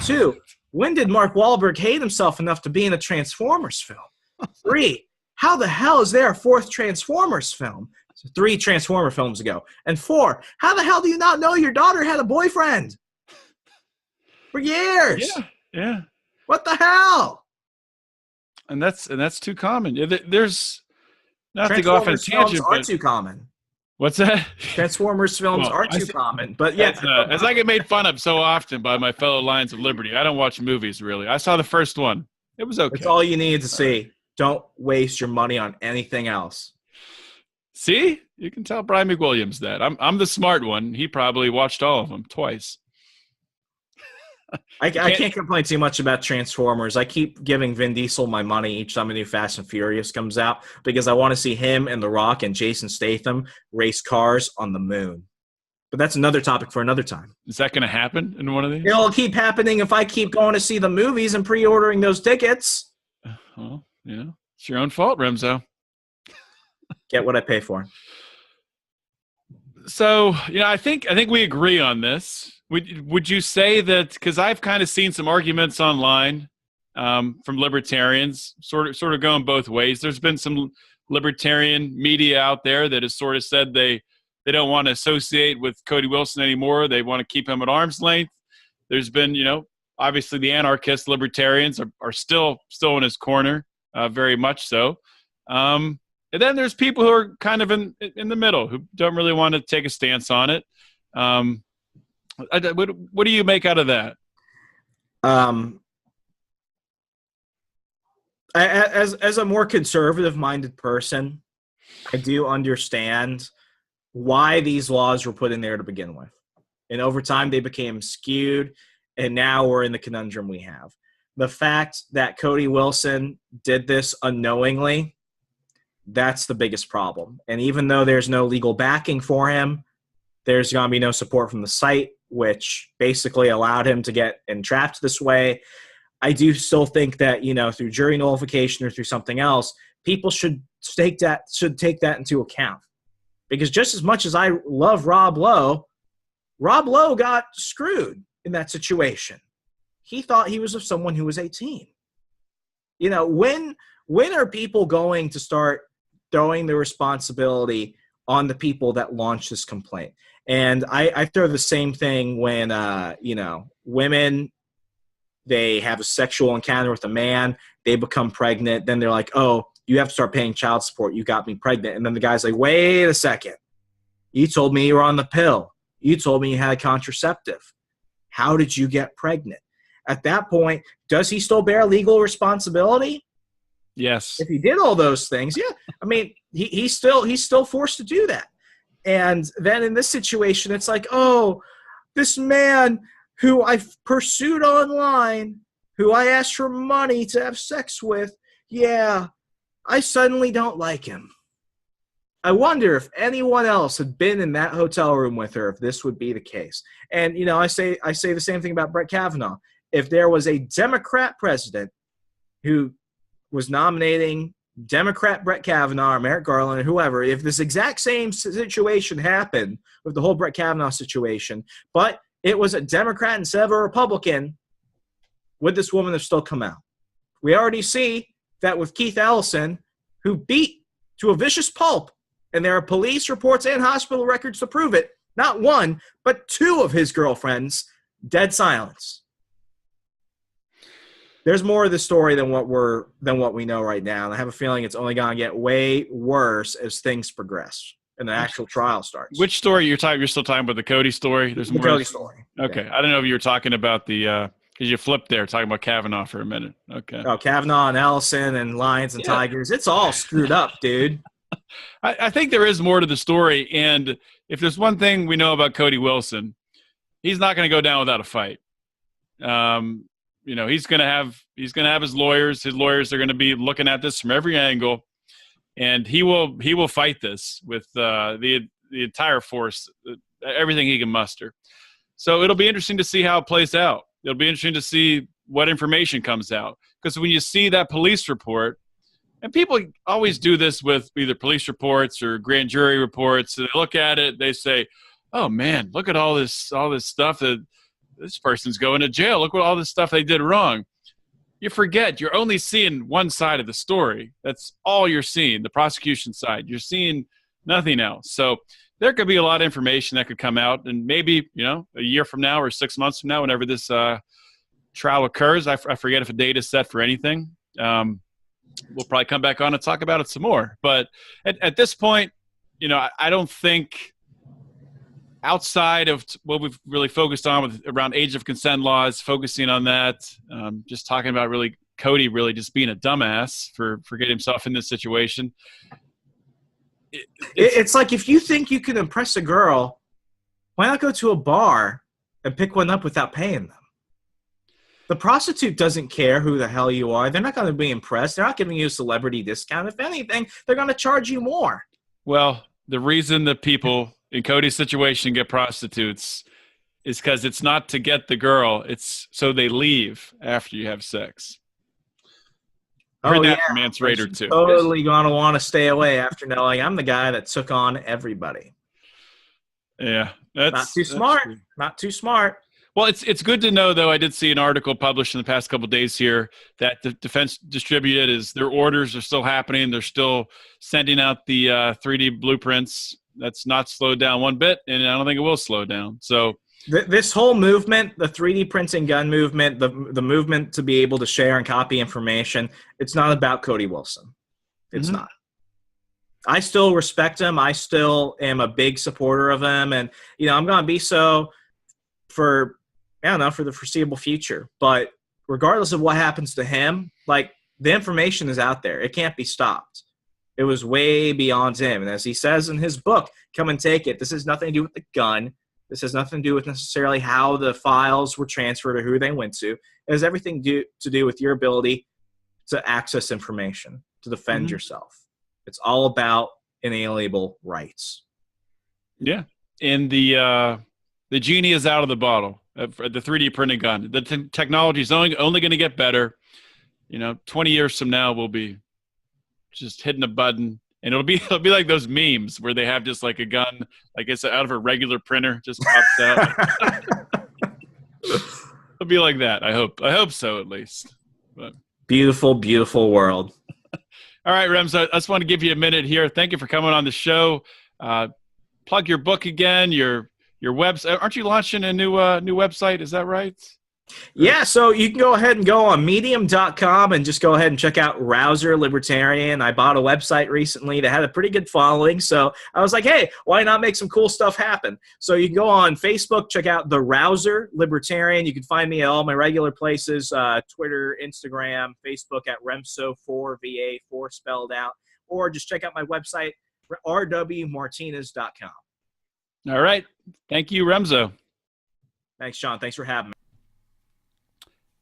S3: Two, when did Mark Wahlberg hate himself enough to be in a Transformers film? Three, how the hell is there a fourth Transformers film? So 3 Transformer films ago. And 4, how the hell do you not know your daughter had a boyfriend? For years.
S2: Yeah.
S3: What the hell?
S2: And that's too common. There's not to go off on a tangent,
S3: films are too common.
S2: What's that?
S3: Transformers films are too common. But yeah,
S2: as I get made fun of so often by my fellow Lions of Liberty, I don't watch movies really. I saw the first one. It was okay.
S3: That's all you need to see. Don't waste your money on anything else.
S2: See? You can tell Brian McWilliams that. I'm the smart one. He probably watched all of them twice.
S3: I can't complain too much about Transformers. I keep giving Vin Diesel my money each time a new Fast and Furious comes out because I want to see him and The Rock and Jason Statham race cars on the moon. But that's another topic for another time.
S2: Is that going to happen in one of these?
S3: It'll keep happening if I keep going to see the movies and pre-ordering those tickets.
S2: Well, yeah, it's your own fault, Remso.
S3: Get what I pay for.
S2: So, I think we agree on this. Would you say that, because I've kind of seen some arguments online from libertarians, sort of going both ways. There's been some libertarian media out there that has sort of said they don't want to associate with Cody Wilson anymore. They want to keep him at arm's length. There's been, obviously the anarchist libertarians are still in his corner, very much so. And then there's people who are kind of in the middle who don't really want to take a stance on it. What do you make out of that?
S3: As a more conservative-minded person, I do understand why these laws were put in there to begin with. And over time, they became skewed, and now we're in the conundrum we have. The fact that Cody Wilson did this unknowingly, that's the biggest problem. And even though there's no legal backing for him, there's going to be no support from the site, which basically allowed him to get entrapped this way. I do still think that, through jury nullification or through something else, people should take that into account. Because just as much as I love Rob Lowe got screwed in that situation. He thought he was someone who was 18. When are people going to start throwing the responsibility on the people that launched this complaint? And I throw the same thing when, women, they have a sexual encounter with a man, they become pregnant, then they're like, oh, you have to start paying child support, you got me pregnant. And then the guy's like, wait a second. You told me you were on the pill. You told me you had a contraceptive. How did you get pregnant? At that point, does he still bear legal responsibility?
S2: Yes.
S3: If he did all those things, yeah. I mean, he's still forced to do that. And then in this situation, it's like, oh, this man who I pursued online, who I asked for money to have sex with, yeah, I suddenly don't like him. I wonder if anyone else had been in that hotel room with her, if this would be the case. And, I say the same thing about Brett Kavanaugh. If there was a Democrat president who was nominating Democrat Brett Kavanaugh or Merrick Garland or whoever, if this exact same situation happened with the whole Brett Kavanaugh situation, but it was a Democrat instead of a Republican, would this woman have still come out? We already see that with Keith Ellison, who beat to a vicious pulp, and there are police reports and hospital records to prove it, not one, but 2 of his girlfriends, dead silence. There's more of the story than what we know right now, and I have a feeling it's only going to get way worse as things progress and the actual trial starts.
S2: Which story you're talking? You're still talking about the Cody story? There's more.
S3: The Cody story.
S2: Okay, yeah. I don't know if you were talking about the because you flipped there, talking about Kavanaugh for a minute. Okay.
S3: Oh, Kavanaugh and Ellison and Lions and Tigers. It's all screwed up, dude.
S2: I think there is more to the story, and if there's one thing we know about Cody Wilson, he's not going to go down without a fight. He's going to have his lawyers. His lawyers are going to be looking at this from every angle, and he will fight this with the entire force, everything he can muster. So it'll be interesting to see how it plays out. It'll be interesting to see what information comes out, because when you see that police report, And people always do this with either police reports or grand jury reports. So they look at it, they say, "Oh man, look at all this stuff that this person's going to jail. Look what all this stuff they did wrong." You forget you're only seeing one side of the story. That's all you're seeing, the prosecution side. You're seeing nothing else. So there could be a lot of information that could come out, and maybe, a year from now or 6 months from now, whenever this trial occurs, I forget if a date is set for anything. We'll probably come back on and talk about it some more. But at this point, I don't think, outside of what we've really focused on around age of consent laws, focusing on that, just talking about really Cody really just being a dumbass for getting himself in this situation.
S3: It's like, if you think you can impress a girl, why not go to a bar and pick one up without paying them? The prostitute doesn't care who the hell you are. They're not going to be impressed. They're not giving you a celebrity discount. If anything, they're going to charge you more.
S2: Well, the reason that people in Cody's situation get prostitutes is because it's not to get the girl. It's so they leave after you have sex. Heard that from Mance Raider too.
S3: Totally going to want to stay away after knowing I'm the guy that took on everybody.
S2: Yeah.
S3: Not too smart. True. Not too smart.
S2: Well, it's good to know, though. I did see an article published in the past couple of days here that the Defense Distributed is their orders are still happening. They're still sending out the 3D blueprints. That's not slowed down one bit, and I don't think it will slow down. So
S3: this whole movement, the 3D printing gun movement, the movement to be able to share and copy information, it's not about Cody Wilson. It's not. I still respect him. I still am a big supporter of him, and I'm going to be so for the foreseeable future. But regardless of what happens to him, like, the information is out there. It can't be stopped. It was way beyond him. And as he says in his book, Come and Take It, this has nothing to do with the gun. This has nothing to do with necessarily how the files were transferred or who they went to. It has everything to do with your ability to access information, to defend yourself. It's all about inalienable rights.
S2: Yeah. And the genie is out of the bottle. The 3D printing gun. The technology is only going to get better. 20 years from now, we'll be just hitting a button, and it'll be like those memes where they have just like a gun, like it's out of a regular printer, just pops out. It'll be like that. I hope so, at least. But.
S3: Beautiful, beautiful world.
S2: All right, Remso, I just want to give you a minute here. Thank you for coming on the show. Plug your book again. Your website. Aren't you launching a new website? Is that right?
S3: Yeah, so you can go ahead and go on medium.com and just go ahead and check out Rouser Libertarian. I bought a website recently that had a pretty good following, so I was like, hey, why not make some cool stuff happen? So you can go on Facebook, check out the Rouser Libertarian. You can find me at all my regular places, Twitter, Instagram, Facebook at Remso4VA4 spelled out, or just check out my website, rwmartinez.com.
S2: All right. Thank you, Remso.
S3: Thanks, John. Thanks for having me.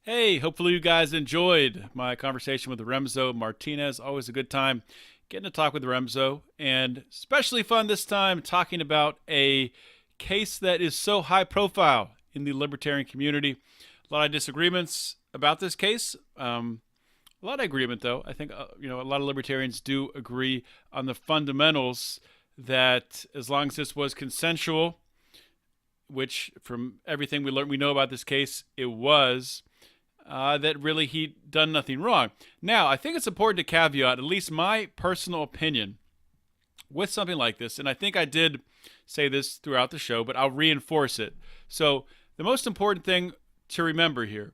S2: Hey, hopefully you guys enjoyed my conversation with Remso Martinez. Always a good time getting to talk with Remso, and especially fun this time talking about a case that is so high profile in the libertarian community. A lot of disagreements about this case. A lot of agreement, though. I think a lot of libertarians do agree on the fundamentals that as long as this was consensual, which from everything we know about this case, it was, that really he'd done nothing wrong. Now, I think it's important to caveat, at least my personal opinion, with something like this, and I think I did say this throughout the show, but I'll reinforce it. So the most important thing to remember here,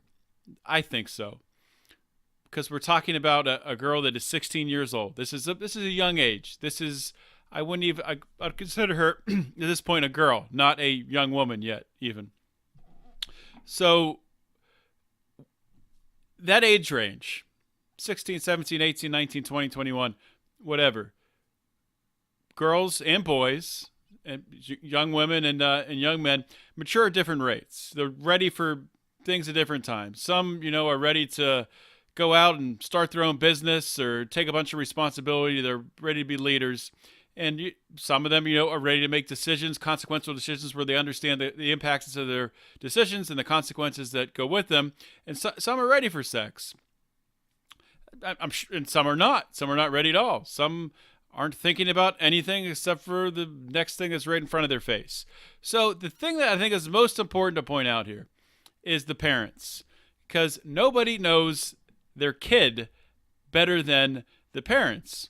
S2: I think so, because we're talking about a girl that is 16 years old. This is a young age. I'd consider her at this point a girl, not a young woman yet, even. So that age range, 16, 17, 18, 19, 20, 21, whatever. Girls and boys, and young women and young men mature at different rates. They're ready for things at different times. Some, are ready to go out and start their own business or take a bunch of responsibility. They're ready to be leaders. And some of them, are ready to make decisions, consequential decisions, where they understand the impacts of their decisions and the consequences that go with them. And some are ready for sex. And some are not. Some are not ready at all. Some aren't thinking about anything except for the next thing that's right in front of their face. So the thing that I think is most important to point out here is the parents, because nobody knows their kid better than the parents.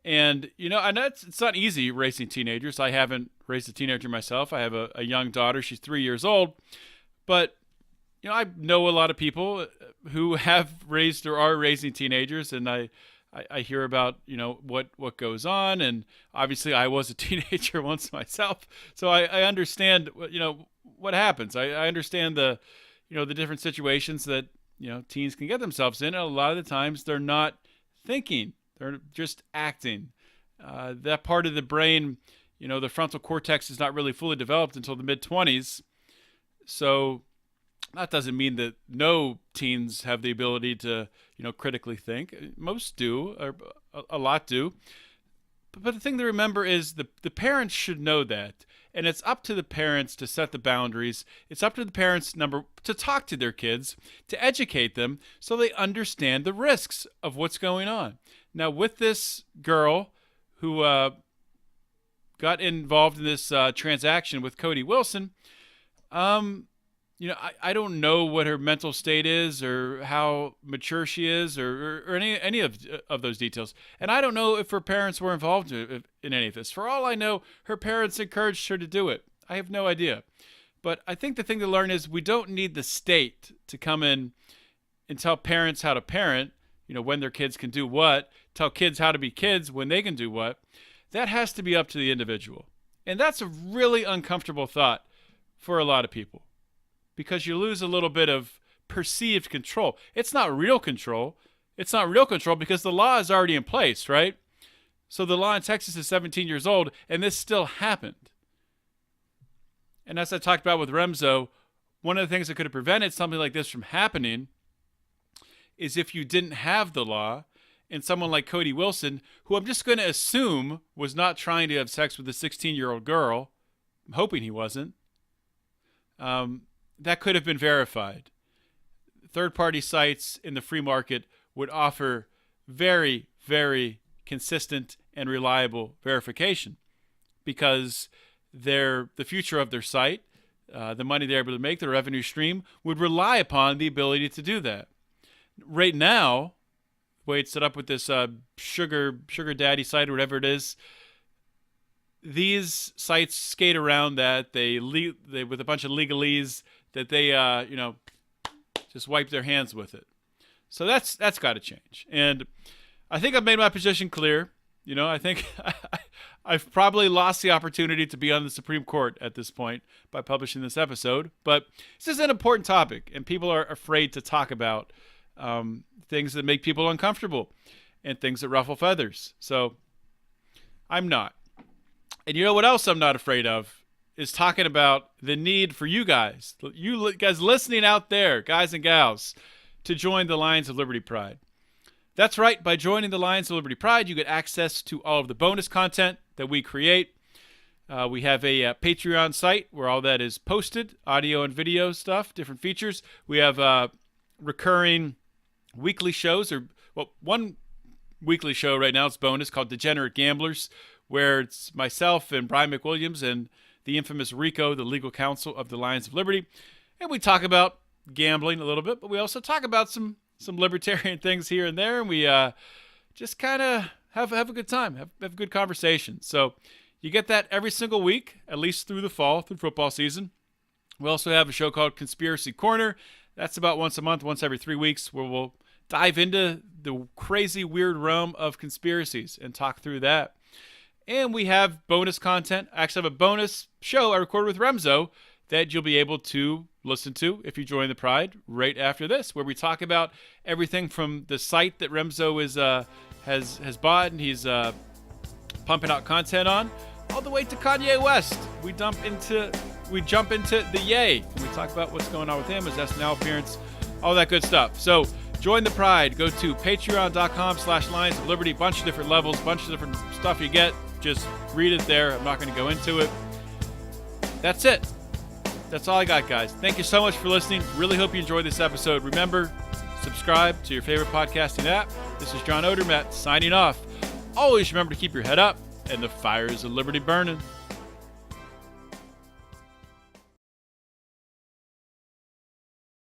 S2: And, I know it's not easy raising teenagers. I haven't raised a teenager myself. I have a young daughter. She's 3 years old. But, I know a lot of people who have raised or are raising teenagers, and I hear about, what goes on. And obviously I was a teenager once myself. So I understand, what happens. I understand the different situations that, teens can get themselves in. And a lot of the times they're not thinking. They're just acting. That part of the brain, the frontal cortex is not really fully developed until the mid-20s. So that doesn't mean that no teens have the ability to, critically think. Most do, or a lot do. But the thing to remember is the parents should know that. And it's up to the parents to set the boundaries. It's up to the parents, to talk to their kids, to educate them so they understand the risks of what's going on. Now, with this girl who got involved in this transaction with Cody Wilson, I don't know what her mental state is or how mature she is or any of those details. And I don't know if her parents were involved in any of this. For all I know, her parents encouraged her to do it. I have no idea. But I think the thing to learn is we don't need the state to come in and tell parents how to parent, when their kids can do what, tell kids how to be kids when they can do what. That has to be up to the individual. And that's a really uncomfortable thought for a lot of people, because you lose a little bit of perceived control. It's not real control. It's not real control because the law is already in place, right? So the law in Texas is 17 years old, and this still happened. And as I talked about with Remso, one of the things that could have prevented something like this from happening is if you didn't have the law, and someone like Cody Wilson, who I'm just going to assume was not trying to have sex with a 16-year-old girl, I'm hoping he wasn't, that could have been verified. Third-party sites in the free market would offer very, very consistent and reliable verification, because the future of their site, the money they're able to make, the revenue stream, would rely upon the ability to do that. Right now, the way it's set up with this sugar daddy site or whatever it is, these sites skate around that. They with a bunch of legalese that they just wipe their hands with it. So that's got to change. And I think I've made my position clear. I think I've probably lost the opportunity to be on the Supreme Court at this point by publishing this episode. But this is an important topic, and people are afraid to talk about things that make people uncomfortable and things that ruffle feathers. So I'm not. And you know what else I'm not afraid of is talking about the need for you guys listening out there, guys and gals, to join the Lions of Liberty Pride. That's right. By joining the Lions of Liberty Pride, you get access to all of the bonus content that we create. We have a Patreon site where all that is posted, audio and video stuff, different features. We have recurring weekly shows, one weekly show right now, it's bonus, called Degenerate Gamblers, where it's myself and Brian McWilliams and the infamous Rico, the legal counsel of the Lions of Liberty. And we talk about gambling a little bit, but we also talk about some libertarian things here and there, and we just kind of have a good time, have a good conversation. So you get that every single week, at least through the fall, through football season. We also have a show called Conspiracy Corner. That's about once a month, once every 3 weeks, where we'll dive into the crazy, weird realm of conspiracies and talk through that. And we have bonus content. I actually have a bonus show I recorded with Remso that you'll be able to listen to if you join the Pride right after this, where we talk about everything from the site that Remso has bought and he's pumping out content on, all the way to Kanye West. We jump into the Ye, and we talk about what's going on with him, his SNL appearance, all that good stuff. So join the Pride. Go to patreon.com/Lions of Liberty. Bunch of different levels, bunch of different stuff you get. Just read it there. I'm not going to go into it. That's it. That's all I got, guys. Thank you so much for listening. Really hope you enjoyed this episode. Remember, subscribe to your favorite podcasting app. This is John Odermatt signing off. Always remember to keep your head up and the fires of liberty burning.